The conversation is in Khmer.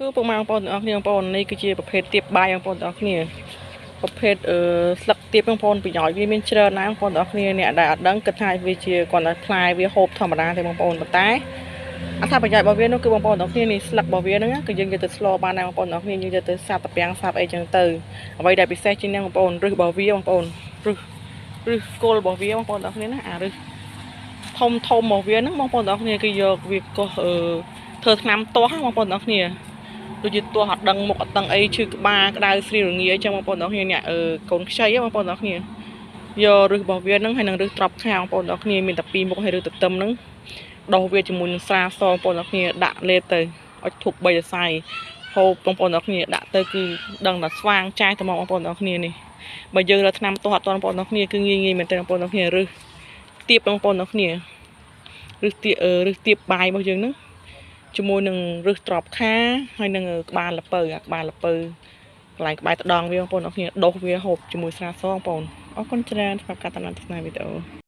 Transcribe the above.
សួរពុកម៉ែបងប្អូនទាំងអស់គ្នាបងប្អូននេះគឺជាប្រភេទទៀបបាយបងប្អូនទាំងអស់គ្នាប្រភេទស្លឹកទៀបបងប្អូនប្រយោជន៍វាមានច្រើនណាស់បងប្អូនទាំងអស់គ្នាអ្នកដែលអត់ដឹងគិតថាវាជាគាត់តែផ្លែវាហូបធម្មតាទេបងប្អូនប៉ុន្តែអត្ថប្រយោជន៍របស់វានោះគឺបងប្អូនទាំងអស់គ្នានេះស្លឹករបស់វាហ្នឹងគឺយើងយកទៅស្លបានដែរបងប្អូនទាំងអស់គ្នាយើងយកទៅសាប់តាពាំងសាប់អីចឹងទៅអ្វីដែលពិសេសជាងនេះបងប្អូនរឹសរបស់វាបងប្អូនរឹសគល់របស់វាបងប្អូនទាំងអស់គ្នាណាអារឹសធំរបស់វាហ្នឹងបងប្អូនទាំងអស់គ្នាគឺយកវាកោសធ្វើថ្នាំទាស់បងប្អូនទាំងអស់គ្នាដូចជាទាស់អត់ដឹងមុខអត់ដឹងអីឈឺក្បាលក្តៅស្រីរងាអញ្ចឹងបងប្អូនទាំងគ្នាអ្នកកូនខ្ចីបងប្អូនទាំងគ្នាយករឹសរបស់វាហ្នឹងហើយនឹងរឹសត្រប់ខាងបងប្អូនទាំងគ្នាមានតែពីរមុខហើយរឹសទទឹមហ្នឹងដោះវាជាមួយនឹងស្រាសបងប្អូនទាំងគ្នាដាក់លេបទៅឲ្យធុប3សរសៃហូបបងប្អូនទាំងគ្នាដាក់ទៅគឺដឹងតែស្វាងចាស់ទៅមកបងប្អូនទាំងគ្នានេះបើយើងរកថ្នាំទាស់អត់ទាន់បងប្អូនទាំងគ្នាគឺងាយមែនតើបងប្អូនទាំងគ្នារឹសទៀបបងប្អូនទាំងគ្នារឹសទៀបបាយរបស់យើងហ្នឹងជាមួយនឹងរឹសត្រប់ខាហើយនឹងក្បាលល្ពៅក្បាលល្ពៅកន្លែងក្បែរដងវាបងប្អូនអរគ្នាដុសវាហូបជាមួយស្រាសបងប្អូនអរគុណច្រើនសម្រាប់ការតាមដានទស្សនាវីដេអូ